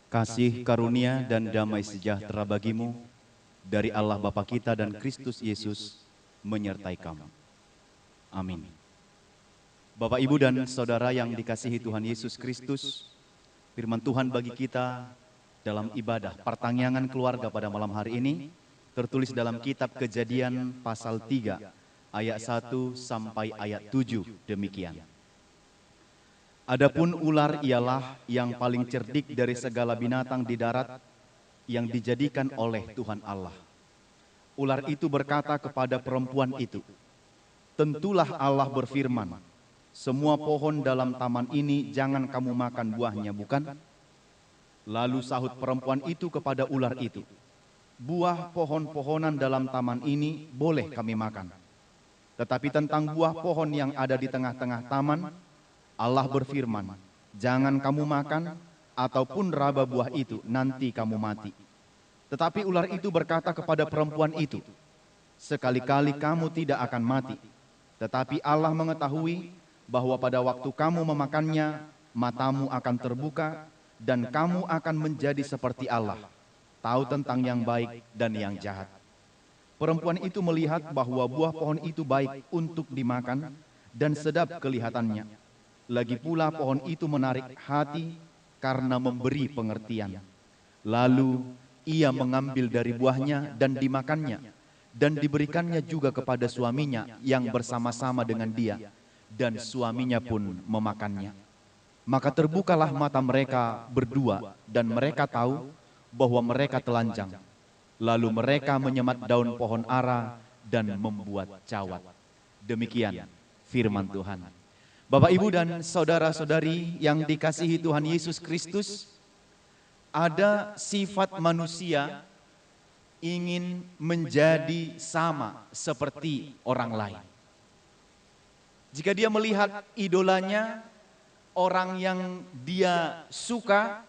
Kasih karunia dan damai sejahtera bagimu dari Allah Bapa kita dan Kristus Yesus menyertai kamu. Amin. Bapak, Ibu, dan Saudara yang dikasihi Tuhan Yesus Kristus, firman Tuhan bagi kita dalam ibadah pertangyangan keluarga pada malam hari ini tertulis dalam kitab Kejadian pasal 3 ayat 1 sampai ayat 7 demikian. Adapun ular ialah yang paling cerdik dari segala binatang di darat yang dijadikan oleh Tuhan Allah. Ular itu berkata kepada perempuan itu, "Tentulah Allah berfirman, semua pohon dalam taman ini jangan kamu makan buahnya, bukan?" Lalu sahut perempuan itu kepada ular itu, "Buah pohon-pohonan dalam taman ini boleh kami makan. Tetapi tentang buah pohon yang ada di tengah-tengah taman, Allah berfirman, jangan kamu makan ataupun raba buah itu, nanti kamu mati." Tetapi ular itu berkata kepada perempuan itu, "Sekali-kali kamu tidak akan mati. Tetapi Allah mengetahui bahwa pada waktu kamu memakannya, matamu akan terbuka dan kamu akan menjadi seperti Allah, tahu tentang yang baik dan yang jahat." Perempuan itu melihat bahwa buah pohon itu baik untuk dimakan dan sedap kelihatannya. Lagi pula pohon itu menarik hati karena memberi pengertian. Lalu ia mengambil dari buahnya dan dimakannya, dan diberikannya juga kepada suaminya yang bersama-sama dengan dia, dan suaminya pun memakannya. Maka terbukalah mata mereka berdua, dan mereka tahu bahwa mereka telanjang. Lalu mereka menyemat daun pohon ara dan membuat cawat. Demikian firman Tuhan. Bapak, Ibu, dan saudara-saudari yang dikasihi Tuhan Yesus Kristus, ada sifat manusia ingin menjadi sama seperti orang lain. Jika dia melihat idolanya, orang yang dia suka,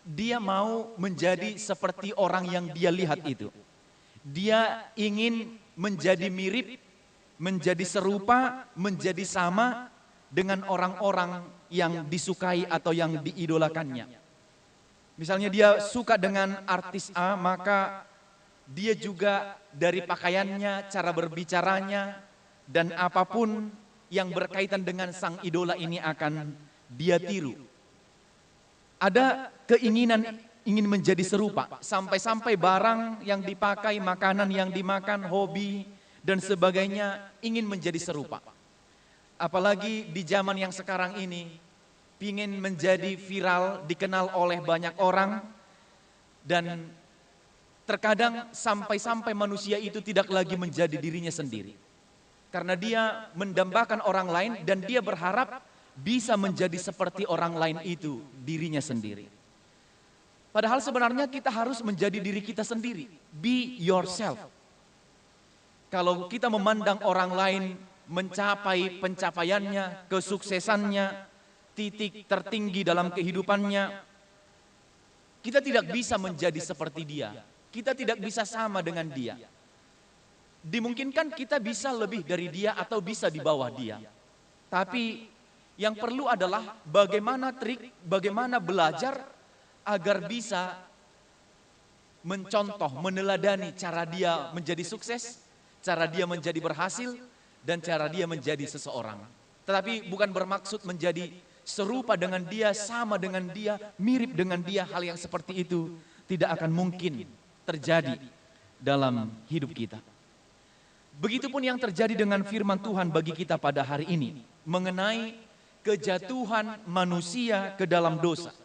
dia mau menjadi seperti orang yang dia lihat itu. Dia ingin menjadi mirip, menjadi serupa, menjadi sama dengan orang-orang yang disukai atau yang diidolakannya. Misalnya dia suka dengan artis A, maka dia juga dari pakaiannya, cara berbicaranya, dan apapun yang berkaitan dengan sang idola ini akan dia tiru. Ada keinginan ingin menjadi serupa, sampai-sampai barang yang dipakai, makanan yang dimakan, hobi, dan sebagainya ingin menjadi serupa. Apalagi di zaman yang sekarang ini, ingin menjadi viral, dikenal oleh banyak orang, dan terkadang sampai-sampai manusia itu tidak lagi menjadi dirinya sendiri. Karena dia mendambakan orang lain dan dia berharap bisa menjadi seperti orang lain itu, dirinya sendiri. Padahal sebenarnya kita harus menjadi diri kita sendiri. Be yourself. Kalau kita memandang orang lain mencapai pencapaiannya, kesuksesannya, titik tertinggi dalam kehidupannya, kita tidak bisa menjadi seperti dia. Kita tidak bisa sama dengan dia. Dimungkinkan kita bisa lebih dari dia atau bisa di bawah dia. Tapi yang perlu adalah bagaimana trik, bagaimana belajar agar bisa mencontoh, meneladani cara dia menjadi sukses, cara dia menjadi berhasil, dan cara dia menjadi seseorang. Tetapi bukan bermaksud menjadi serupa dengan dia, sama dengan dia, mirip dengan dia. Hal yang seperti itu tidak akan mungkin terjadi dalam hidup kita. Begitupun yang terjadi dengan firman Tuhan bagi kita pada hari ini, mengenai kejatuhan manusia ke dalam dosa.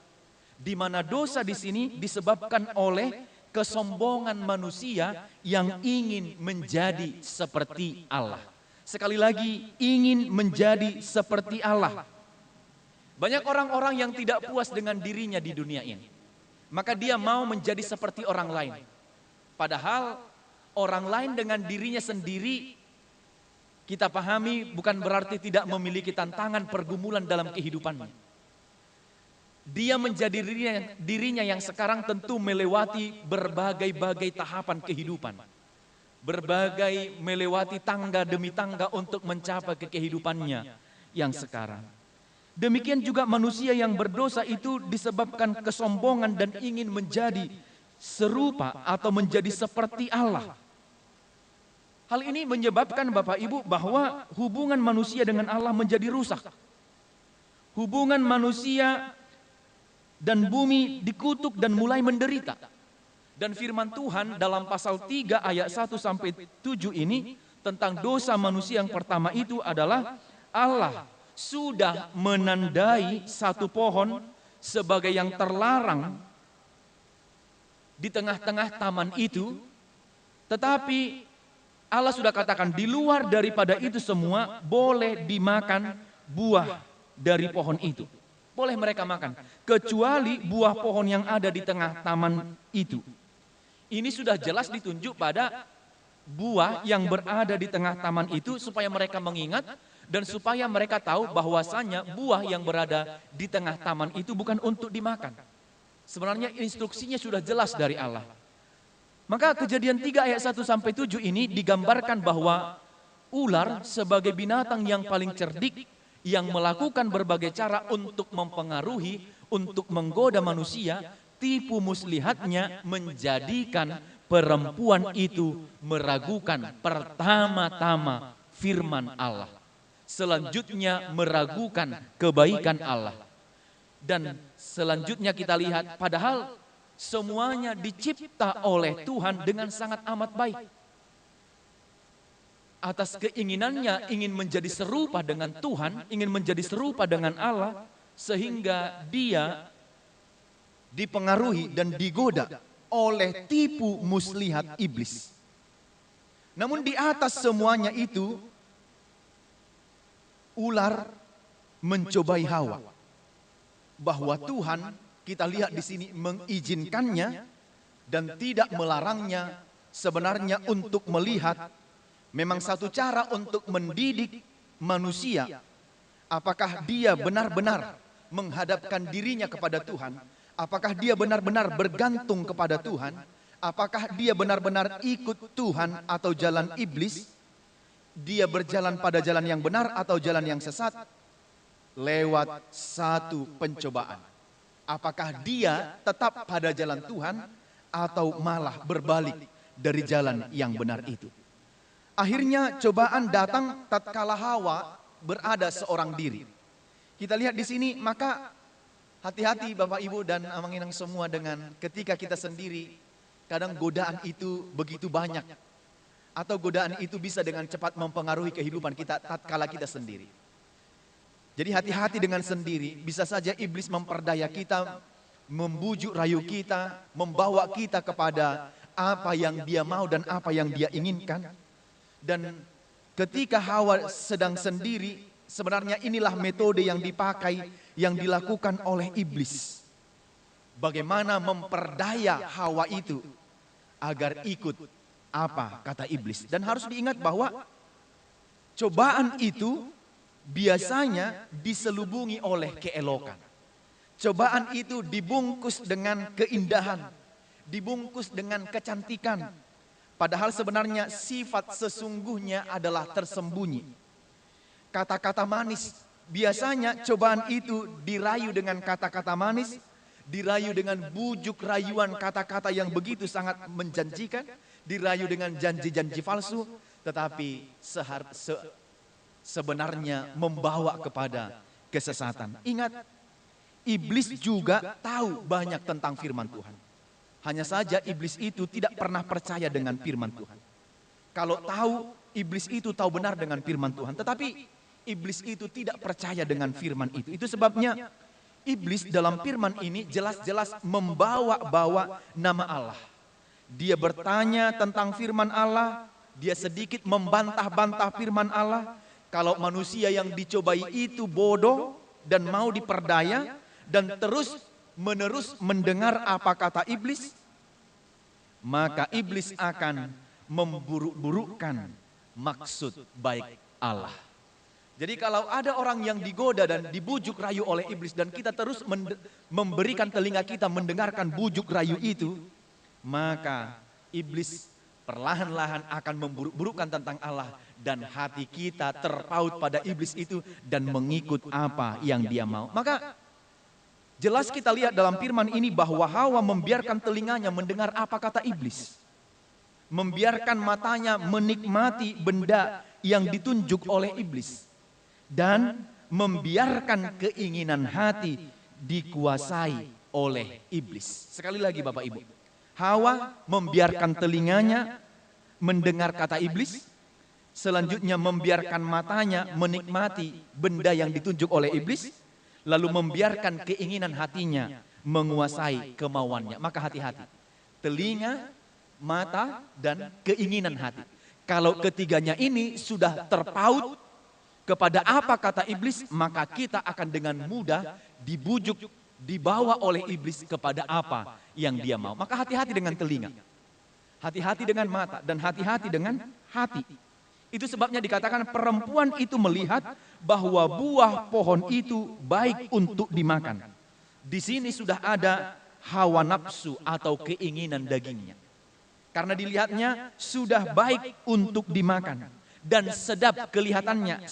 Di mana dosa di sini disebabkan oleh kesombongan manusia yang ingin menjadi seperti Allah. Sekali lagi, ingin menjadi seperti Allah. Banyak orang-orang yang tidak puas dengan dirinya di dunia ini. Maka dia mau menjadi seperti orang lain. Padahal orang lain dengan dirinya sendiri, kita pahami bukan berarti tidak memiliki tantangan pergumulan dalam kehidupannya. Dia menjadi dirinya yang sekarang tentu melewati berbagai-bagai tahapan kehidupan. Melewati tangga demi tangga untuk mencapai kehidupannya yang sekarang. Demikian juga manusia yang berdosa itu disebabkan kesombongan dan ingin menjadi serupa atau menjadi seperti Allah. Hal ini menyebabkan Bapak Ibu bahwa hubungan manusia dengan Allah menjadi rusak. Hubungan manusia dan bumi dikutuk dan mulai menderita. Dan firman Tuhan dalam pasal 3 ayat 1 sampai 7 ini tentang dosa manusia yang pertama itu adalah Allah sudah menandai satu pohon sebagai yang terlarang di tengah-tengah taman itu, tetapi Allah sudah katakan di luar daripada itu semua boleh dimakan buah dari pohon itu. Boleh mereka makan, kecuali buah pohon yang ada di tengah taman itu. Ini sudah jelas ditunjuk pada buah yang berada di tengah taman itu supaya mereka mengingat dan supaya mereka tahu bahwasanya buah yang berada di tengah taman itu bukan untuk dimakan. Sebenarnya instruksinya sudah jelas dari Allah. Maka Kejadian 3 ayat 1 sampai 7 ini digambarkan bahwa ular sebagai binatang yang paling cerdik yang melakukan berbagai cara untuk mempengaruhi, untuk menggoda manusia, tipu muslihatnya menjadikan perempuan itu meragukan pertama-tama firman Allah. Selanjutnya meragukan kebaikan Allah. Dan selanjutnya kita lihat padahal semuanya dicipta oleh Tuhan dengan sangat amat baik. Atas keinginannya ingin menjadi serupa dengan Tuhan, ingin menjadi serupa dengan Allah, sehingga dia dipengaruhi dan digoda oleh tipu muslihat iblis. Namun di atas semuanya itu, ular mencobai Hawa. Bahwa Tuhan, kita lihat di sini, mengizinkannya dan tidak melarangnya sebenarnya untuk melihat memang satu cara untuk mendidik manusia. Apakah dia benar-benar menghadapkan dirinya kepada Tuhan? Apakah dia benar-benar bergantung kepada Tuhan? Apakah dia benar-benar ikut Tuhan atau jalan iblis? Dia berjalan pada jalan yang benar atau jalan yang sesat? Lewat satu pencobaan. Apakah dia tetap pada jalan Tuhan atau malah berbalik dari jalan yang benar itu? Akhirnya cobaan datang tatkala Hawa berada seorang diri. Kita lihat di sini, maka hati-hati Bapak Ibu dan Amang-Inang semua dengan ketika kita sendiri, kadang godaan itu begitu banyak. Atau godaan itu bisa dengan cepat mempengaruhi kehidupan kita tatkala kita sendiri. Jadi hati-hati dengan sendiri, bisa saja iblis memperdaya kita, membujuk rayu kita, membawa kita kepada apa yang dia mau dan apa yang dia inginkan. Dan ketika Hawa sedang sendiri, sebenarnya inilah metode yang dipakai, yang dilakukan oleh iblis. Bagaimana memperdaya Hawa itu agar ikut apa kata iblis. Dan harus diingat bahwa cobaan itu biasanya diselubungi oleh keelokan. Cobaan itu dibungkus dengan keindahan, dibungkus dengan kecantikan. Padahal sebenarnya sifat sesungguhnya adalah tersembunyi. Kata-kata manis, biasanya cobaan itu dirayu dengan kata-kata manis, dirayu dengan bujuk rayuan kata-kata yang begitu sangat menjanjikan, dirayu dengan janji-janji palsu, tetapi sebenarnya membawa kepada kesesatan. Ingat, iblis juga tahu banyak tentang firman Tuhan. Hanya saja iblis itu tidak pernah percaya dengan firman Tuhan. Kalau tahu, iblis itu tahu benar dengan firman Tuhan. Tetapi iblis itu tidak percaya dengan firman itu. Itu sebabnya iblis dalam firman ini jelas-jelas membawa-bawa nama Allah. Dia bertanya tentang firman Allah, dia sedikit membantah-bantah firman Allah. Kalau manusia yang dicobai itu bodoh dan mau diperdaya dan terus-menerus mendengar apa kata iblis, maka iblis akan memburuk-burukkan maksud baik Allah. Jadi kalau ada orang yang digoda dan dibujuk rayu oleh iblis dan kita terus memberikan telinga kita mendengarkan bujuk rayu itu, maka iblis perlahan-lahan akan memburuk-burukkan tentang Allah dan hati kita terpaut pada iblis itu dan mengikut apa yang dia mau. Maka jelas kita lihat dalam firman ini bahwa Hawa membiarkan telinganya mendengar apa kata iblis. Membiarkan matanya menikmati benda yang ditunjuk oleh iblis. Dan membiarkan keinginan hati dikuasai oleh iblis. Sekali lagi Bapak Ibu. Hawa membiarkan telinganya mendengar kata iblis. Selanjutnya membiarkan matanya menikmati benda yang ditunjuk oleh iblis. Lalu membiarkan keinginan hatinya menguasai kemauannya. Maka hati-hati. Telinga, mata, dan keinginan hati. Kalau ketiganya ini sudah terpaut kepada apa kata iblis, maka kita akan dengan mudah dibujuk, dibawa oleh iblis kepada apa yang dia mau. Maka hati-hati dengan telinga. Hati-hati dengan mata dan hati-hati dengan hati. Itu sebabnya dikatakan perempuan itu melihat bahwa buah pohon itu baik untuk dimakan. Di sini sudah ada hawa nafsu atau keinginan dagingnya. Karena dilihatnya sudah baik untuk dimakan. Dan sedap kelihatannya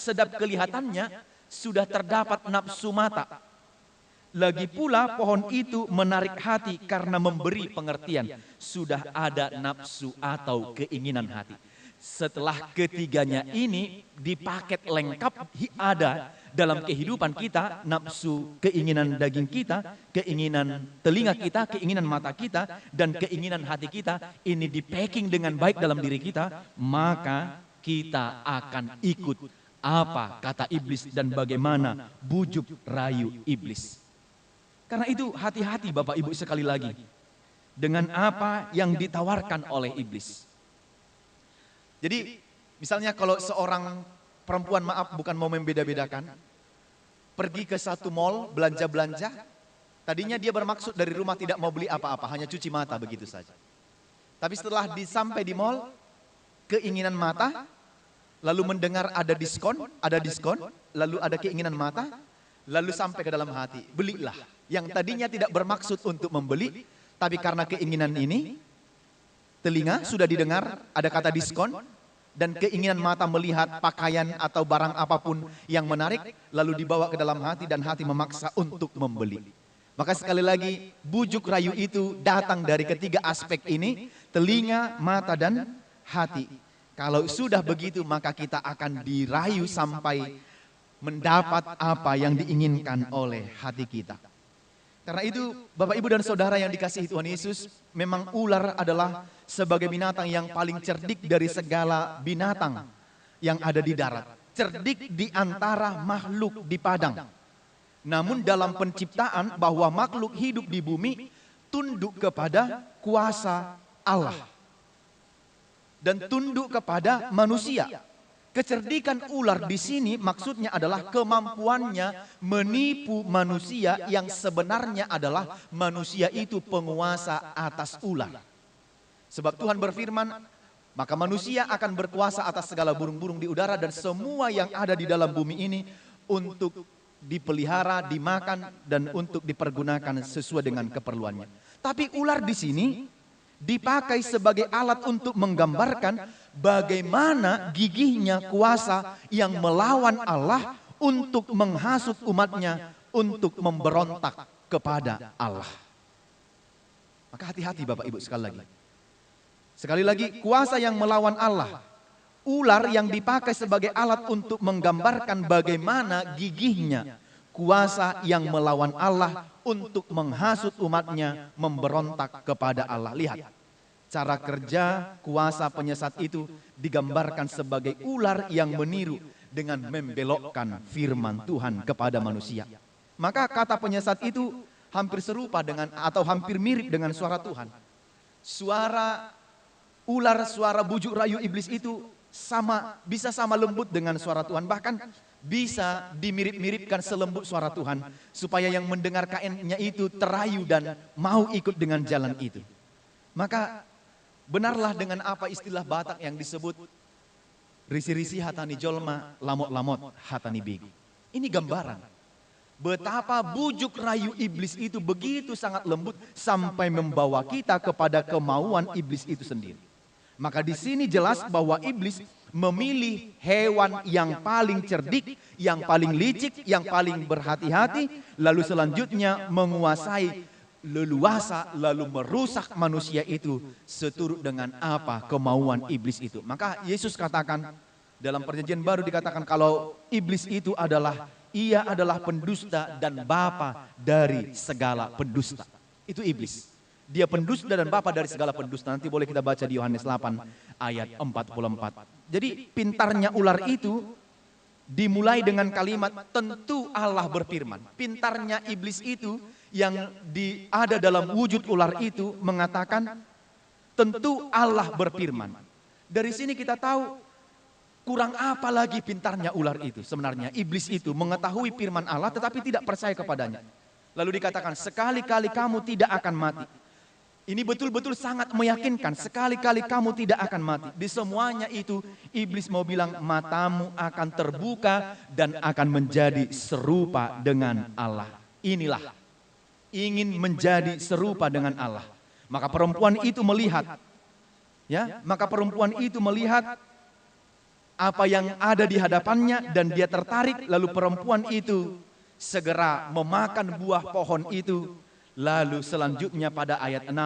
sudah terdapat nafsu mata. Lagi pula pohon itu menarik hati karena memberi pengertian. Sudah ada nafsu atau keinginan hati. Setelah ketiganya ini dipaket lengkap ada dalam kehidupan kita, nafsu, keinginan daging kita, keinginan telinga kita, keinginan mata kita, dan keinginan hati kita, ini di-packing dengan baik dalam diri kita, maka kita akan ikut apa kata iblis dan bagaimana bujuk rayu iblis. Karena itu hati-hati Bapak Ibu sekali lagi dengan apa yang ditawarkan oleh iblis. Jadi misalnya kalau seorang perempuan, maaf bukan mau membeda-bedakan, pergi ke satu mall belanja-belanja, tadinya dia bermaksud dari rumah tidak mau beli apa-apa, hanya cuci mata begitu saja. Tapi setelah sampai di mall, keinginan mata, lalu mendengar ada diskon, lalu ada keinginan mata, lalu sampai ke dalam hati, belilah. Yang tadinya tidak bermaksud untuk membeli, tapi karena keinginan ini, telinga sudah didengar ada kata diskon, dan keinginan mata melihat pakaian atau barang apapun yang menarik, lalu dibawa ke dalam hati dan hati memaksa untuk membeli. Maka sekali lagi, bujuk rayu itu datang dari ketiga aspek ini, telinga, mata, dan hati. Kalau sudah begitu, maka kita akan dirayu sampai mendapat apa yang diinginkan oleh hati kita. Karena itu, Bapak, Ibu, dan Saudara yang dikasihi Tuhan Yesus, memang ular adalah sebagai binatang yang paling cerdik dari segala binatang yang ada di darat. Cerdik di antara makhluk di padang. Namun dalam penciptaan bahwa makhluk hidup di bumi tunduk kepada kuasa Allah. Dan tunduk kepada manusia. Kecerdikan ular di sini maksudnya adalah kemampuannya menipu manusia yang sebenarnya adalah manusia itu penguasa atas ular. Sebab Tuhan berfirman, maka manusia akan berkuasa atas segala burung-burung di udara dan semua yang ada di dalam bumi ini untuk dipelihara, dimakan, dan untuk dipergunakan sesuai dengan keperluannya. Tapi ular di sini dipakai sebagai alat untuk menggambarkan bagaimana gigihnya kuasa yang melawan Allah untuk menghasut umatnya untuk memberontak kepada Allah. Maka hati-hati Bapak Ibu sekali lagi. Sekali lagi, kuasa yang melawan Allah. Ular yang dipakai sebagai alat untuk menggambarkan bagaimana gigihnya kuasa yang melawan Allah untuk menghasut umatnya memberontak kepada Allah. Lihat. Cara kerja kuasa penyesat itu digambarkan sebagai ular yang meniru dengan membelokkan firman Tuhan kepada manusia. Maka kata penyesat itu hampir serupa dengan atau hampir mirip dengan suara Tuhan. Suara ular, suara bujuk rayu iblis itu bisa sama lembut dengan suara Tuhan. Bahkan bisa dimirip-miripkan selembut suara Tuhan. Supaya yang mendengar kainnya itu terayu dan mau ikut dengan jalan itu. Maka benarlah dengan apa istilah Batak yang disebut risi-risi hatani jolma, lamot-lamot hatani begi. Ini gambaran betapa bujuk rayu iblis itu begitu sangat lembut sampai membawa kita kepada kemauan iblis itu sendiri. Maka di sini jelas bahwa iblis memilih hewan yang paling cerdik, yang paling licik, yang paling berhati-hati, lalu selanjutnya menguasai leluasa, lalu merusak manusia itu seturut dengan apa kemauan iblis itu. Maka Yesus katakan dalam perjanjian baru dikatakan kalau iblis itu ia adalah pendusta dan bapa dari segala pendusta. Itu iblis. Dia pendusta dan bapa dari segala pendusta. Nanti boleh kita baca di Yohanes 8 ayat 44. Jadi pintarnya ular itu dimulai dengan kalimat tentu Allah berfirman. Pintarnya iblis itu yang ada dalam wujud ular itu mengatakan tentu Allah berfirman. Dari sini kita tahu kurang apa lagi pintarnya ular itu. Sebenarnya iblis itu mengetahui firman Allah tetapi tidak percaya kepadanya. Lalu dikatakan sekali-kali kamu tidak akan mati. Ini betul-betul sangat meyakinkan, sekali-kali kamu tidak akan mati. Di semuanya itu iblis mau bilang matamu akan terbuka dan akan menjadi serupa dengan Allah. Inilah, ingin menjadi serupa dengan Allah. Maka perempuan itu melihat, maka perempuan itu melihat apa yang ada di hadapannya dan dia tertarik, lalu perempuan itu segera memakan buah pohon itu. Lalu selanjutnya pada ayat 6,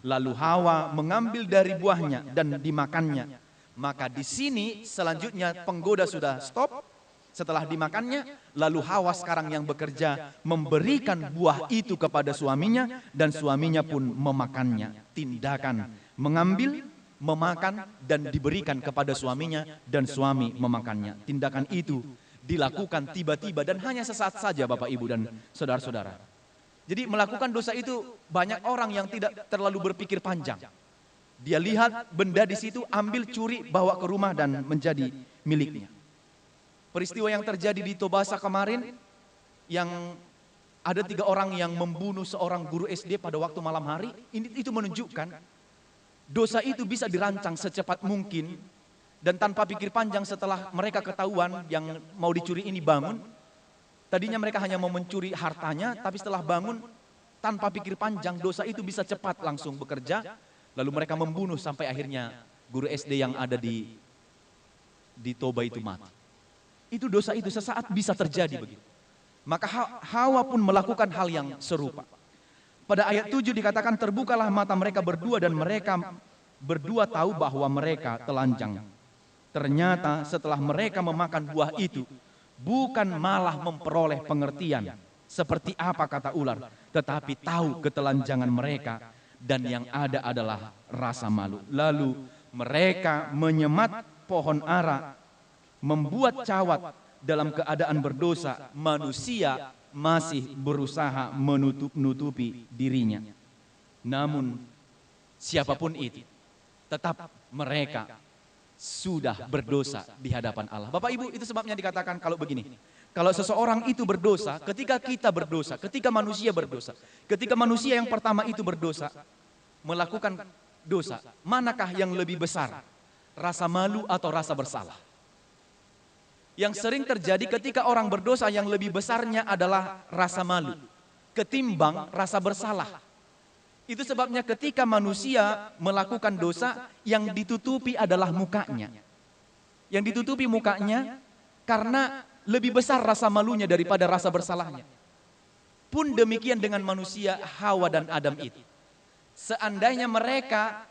lalu Hawa mengambil dari buahnya dan dimakannya. Maka di sini selanjutnya penggoda sudah stop setelah dimakannya, lalu Hawa sekarang yang bekerja memberikan buah itu kepada suaminya dan suaminya pun memakannya. Tindakan mengambil, memakan dan diberikan kepada suaminya dan suami memakannya. Tindakan itu dilakukan tiba-tiba dan hanya sesaat saja Bapak Ibu dan saudara-saudara. Jadi melakukan dosa itu banyak orang yang tidak terlalu berpikir panjang. Dia lihat benda di situ, ambil, curi, bawa ke rumah dan menjadi miliknya. Peristiwa yang terjadi di Tobasa kemarin, yang ada 3 orang yang membunuh seorang guru SD pada waktu malam hari, itu menunjukkan dosa itu bisa dirancang secepat mungkin dan tanpa pikir panjang. Setelah mereka ketahuan yang mau dicuri ini bangun, tadinya mereka hanya mau mencuri hartanya, tapi setelah bangun tanpa pikir panjang dosa itu bisa cepat langsung bekerja. Lalu mereka membunuh sampai akhirnya guru SD yang ada di Toba itu mati. Itu dosa itu sesaat bisa terjadi begitu. Maka Hawa pun melakukan hal yang serupa. Pada ayat 7 dikatakan terbukalah mata mereka berdua dan mereka berdua tahu bahwa mereka telanjang. Ternyata setelah mereka memakan buah itu, bukan malah memperoleh pengertian seperti apa kata ular, tetapi tahu ketelanjangan mereka dan yang ada adalah rasa malu. Lalu mereka menyemat pohon ara, membuat cawat dalam keadaan berdosa. Manusia masih berusaha menutupi dirinya. Namun siapapun itu, tetap mereka sudah berdosa di hadapan Allah. Bapak Ibu, itu sebabnya dikatakan kalau begini. Kalau seseorang itu berdosa, ketika kita berdosa, ketika manusia berdosa, ketika manusia yang pertama itu berdosa, melakukan dosa, manakah yang lebih besar? Rasa malu atau rasa bersalah? Yang sering terjadi ketika orang berdosa yang lebih besarnya adalah rasa malu ketimbang rasa bersalah. Itu sebabnya ketika manusia melakukan dosa, yang ditutupi adalah mukanya. Yang ditutupi mukanya karena lebih besar rasa malunya daripada rasa bersalahnya. Pun demikian dengan manusia Hawa dan Adam itu. Seandainya mereka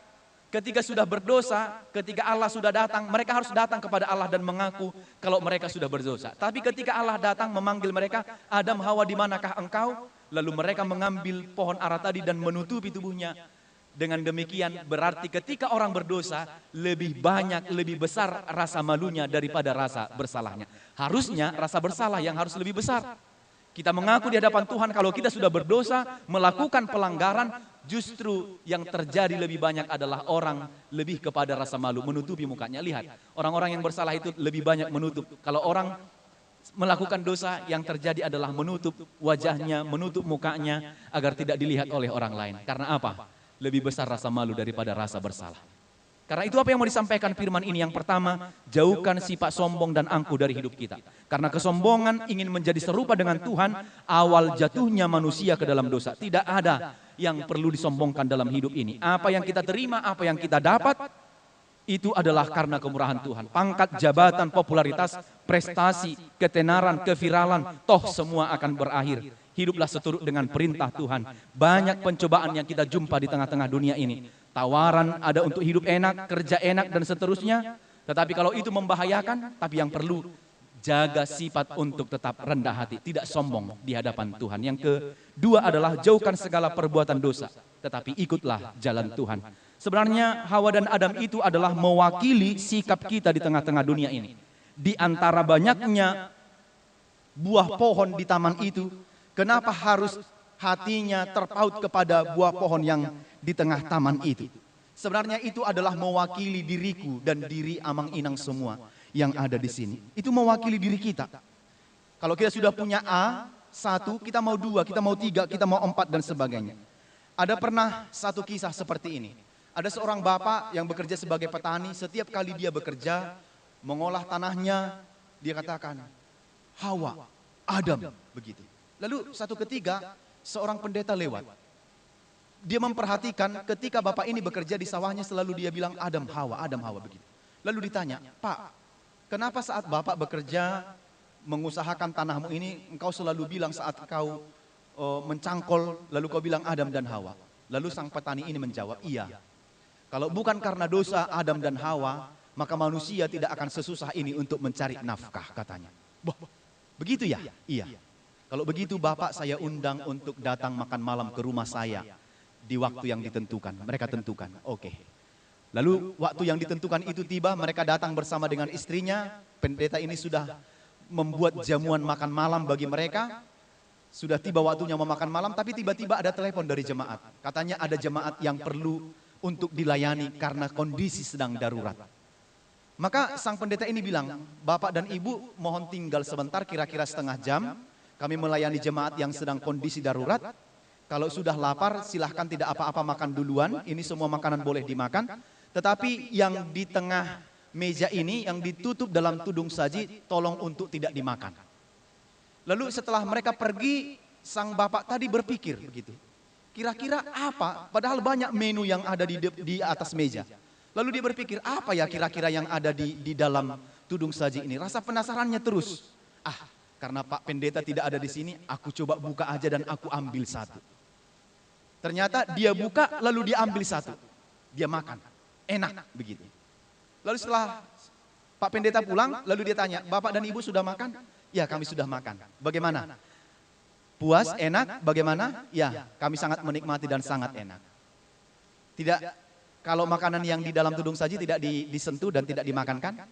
ketika sudah berdosa, ketika Allah sudah datang, mereka harus datang kepada Allah dan mengaku kalau mereka sudah berdosa. Tapi ketika Allah datang memanggil mereka, Adam, Hawa, di manakah engkau? Lalu mereka mengambil pohon ara tadi dan menutupi tubuhnya. Dengan demikian berarti ketika orang berdosa lebih banyak, lebih besar rasa malunya daripada rasa bersalahnya. Harusnya rasa bersalah yang harus lebih besar. Kita mengaku di hadapan Tuhan kalau kita sudah berdosa, melakukan pelanggaran, justru yang terjadi lebih banyak adalah orang lebih kepada rasa malu, menutupi mukanya. Lihat, orang-orang yang bersalah itu lebih banyak menutup. Kalau orang melakukan dosa, yang terjadi adalah menutup wajahnya, menutup mukanya agar tidak dilihat oleh orang lain. Karena apa? Lebih besar rasa malu daripada rasa bersalah. Karena itu apa yang mau disampaikan firman ini? Yang pertama, jauhkan sifat sombong dan angkuh dari hidup kita. Karena kesombongan ingin menjadi serupa dengan Tuhan, awal jatuhnya manusia ke dalam dosa. Tidak ada yang perlu disombongkan dalam hidup ini. Apa yang kita terima, apa yang kita dapat, itu adalah karena kemurahan Tuhan. Pangkat, jabatan, popularitas, prestasi, ketenaran, keviralan, toh semua akan berakhir. Hiduplah seturut dengan perintah Tuhan. Banyak pencobaan yang kita jumpa di tengah-tengah dunia ini. Tawaran ada untuk hidup enak, kerja enak, dan seterusnya. Tetapi kalau itu membahayakan, tapi yang perlu jaga sifat untuk tetap rendah hati, tidak sombong di hadapan Tuhan. Yang kedua adalah jauhkan segala perbuatan dosa, tetapi ikutlah jalan Tuhan. Sebenarnya Hawa dan Adam itu adalah mewakili sikap kita di tengah-tengah dunia ini. Di antara banyaknya buah pohon di taman itu, kenapa harus hatinya terpaut kepada buah pohon yang di tengah taman itu? Sebenarnya itu adalah mewakili diriku dan diri Amang Inang semua yang ada di sini. Itu mewakili diri kita. Kalau kita sudah punya A1, kita mau 2, kita mau 3, kita mau 4 dan sebagainya. Ada pernah satu kisah seperti ini. Ada seorang bapak yang bekerja sebagai petani, setiap kali dia bekerja, mengolah tanahnya, dia katakan, Hawa, Adam, begitu. Lalu satu ketika, seorang pendeta lewat. Dia memperhatikan ketika bapak ini bekerja di sawahnya, selalu dia bilang Adam, Hawa, begitu. Lalu ditanya, Pak, kenapa saat bapak bekerja, mengusahakan tanahmu ini, engkau selalu bilang saat kau mencangkol, lalu kau bilang Adam dan Hawa. Lalu sang petani ini menjawab, iya. Kalau bukan karena dosa Adam dan Hawa, maka manusia tidak akan sesusah ini untuk mencari nafkah, katanya. Begitu ya? Iya. Kalau begitu Bapak saya undang untuk datang makan malam ke rumah saya di waktu yang ditentukan. Mereka tentukan, oke. Lalu waktu yang ditentukan itu tiba, mereka datang bersama dengan istrinya. Pendeta ini sudah membuat jamuan makan malam bagi mereka. Sudah tiba waktunya mau makan malam, tapi tiba-tiba ada telepon dari jemaat. Katanya ada jemaat yang perlu untuk dilayani karena kondisi sedang darurat. Maka sang pendeta ini bilang, Bapak dan Ibu mohon tinggal sebentar, kira-kira setengah jam. Kami melayani jemaat yang sedang kondisi darurat. Kalau sudah lapar silahkan, tidak apa-apa makan duluan. Ini semua makanan boleh dimakan. Tetapi yang di tengah meja ini yang ditutup dalam tudung saji, tolong untuk tidak dimakan. Lalu setelah mereka pergi, sang bapak tadi berpikir begitu. Kira-kira apa? Padahal banyak menu yang ada di atas meja. Lalu dia berpikir, apa ya kira-kira yang ada di dalam tudung saji ini? Rasa penasarannya terus. Karena Pak Pendeta tidak ada di sini, aku coba buka aja dan aku ambil satu. Ternyata dia buka, lalu dia ambil satu. Dia makan. Enak begitu. Lalu setelah Pak Pendeta pulang, lalu dia tanya, Bapak dan Ibu sudah makan? Ya, kami sudah makan. Bagaimana? Puas, enak, bagaimana? Ya, kami sangat menikmati dan sangat enak. Tidak, kalau makanan yang di dalam tudung saji tidak disentuh dan tidak dimakankan?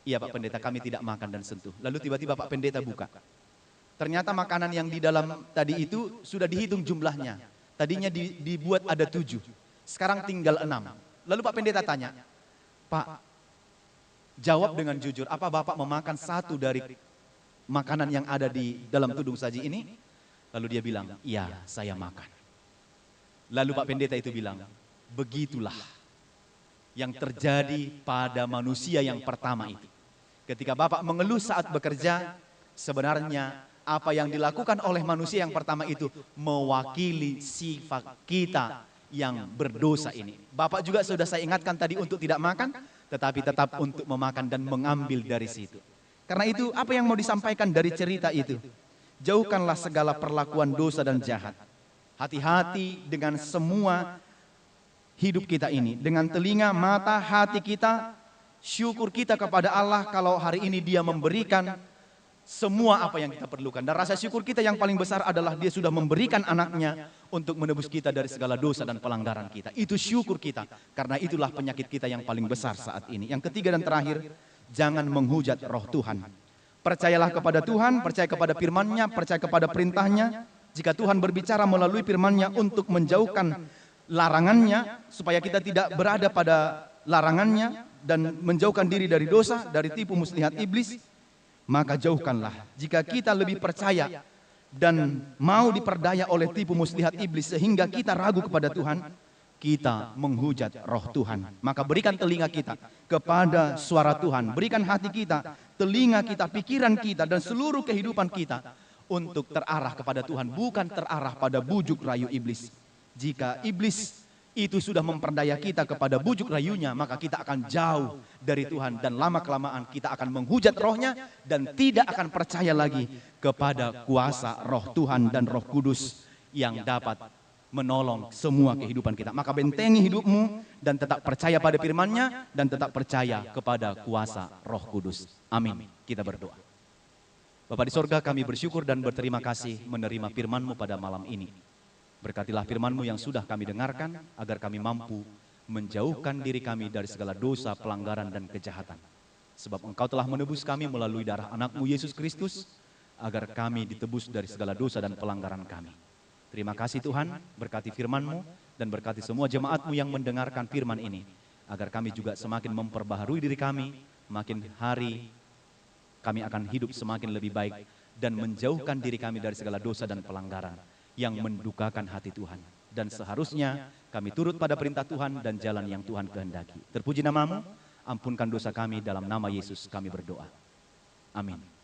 Iya Pak Pendeta, kami tidak makan dan sentuh. Lalu tiba-tiba Pak Pendeta buka. Ternyata makanan yang di dalam tadi itu sudah dihitung jumlahnya. Tadinya dibuat ada 7, sekarang tinggal 6. Lalu Pak Pendeta tanya, Pak, jawab dengan jujur, apa Bapak memakan satu dari makanan yang ada di dalam tudung saji ini? Lalu dia bilang, iya saya makan. Lalu Pak Pendeta itu bilang, begitulah yang terjadi pada manusia yang pertama itu. Ketika Bapak mengeluh saat bekerja, sebenarnya apa yang dilakukan oleh manusia yang pertama itu mewakili sifat kita yang berdosa ini. Bapak juga sudah saya ingatkan tadi untuk tidak makan, tetapi tetap untuk memakan dan mengambil dari situ. Karena itu apa yang mau disampaikan dari cerita itu? Jauhkanlah segala perlakuan dosa dan jahat. Hati-hati dengan semua hidup kita ini. Dengan telinga, mata, hati kita, syukur kita kepada Allah kalau hari ini Dia memberikan semua apa yang kita perlukan. Dan rasa syukur kita yang paling besar adalah Dia sudah memberikan anaknya untuk menebus kita dari segala dosa dan pelanggaran kita. Itu syukur kita, karena itulah penyakit kita yang paling besar saat ini. Yang ketiga dan terakhir, jangan menghujat roh Tuhan. Percayalah kepada Tuhan, percaya kepada firman-Nya, percaya kepada perintah-Nya. Jika Tuhan berbicara melalui firman-Nya untuk menjauhkan larangannya, supaya kita tidak berada pada larangannya dan menjauhkan diri dari dosa, dari tipu muslihat iblis, maka jauhkanlah. Jika kita lebih percaya dan mau diperdaya oleh tipu muslihat iblis sehingga kita ragu kepada Tuhan, kita menghujat roh Tuhan. Maka berikan telinga kita kepada suara Tuhan, berikan hati kita, telinga kita, pikiran kita, dan seluruh kehidupan kita untuk terarah kepada Tuhan, bukan terarah pada bujuk rayu iblis. Jika iblis itu sudah memperdaya kita kepada bujuk rayunya, maka kita akan jauh dari Tuhan. Dan lama-kelamaan kita akan menghujat rohnya dan tidak akan percaya lagi kepada kuasa roh Tuhan dan roh kudus yang dapat menolong semua kehidupan kita. Maka bentengi hidupmu dan tetap percaya pada firman-Nya dan tetap percaya kepada kuasa roh kudus. Amin. Kita berdoa. Bapa di sorga, kami bersyukur dan berterima kasih menerima firman-Mu pada malam ini. Berkatilah firman-Mu yang sudah kami dengarkan, agar kami mampu menjauhkan diri kami dari segala dosa, pelanggaran, dan kejahatan. Sebab Engkau telah menebus kami melalui darah anak-Mu Yesus Kristus, agar kami ditebus dari segala dosa dan pelanggaran kami. Terima kasih Tuhan, berkati firman-Mu, dan berkati semua jemaat-Mu yang mendengarkan firman ini, agar kami juga semakin memperbaharui diri kami, makin hari kami akan hidup semakin lebih baik, dan menjauhkan diri kami dari segala dosa dan pelanggaran yang mendukakan hati Tuhan. Dan seharusnya kami turut pada perintah Tuhan dan jalan yang Tuhan kehendaki. Terpuji nama-Mu, ampunkan dosa kami, dalam nama Yesus kami berdoa. Amin.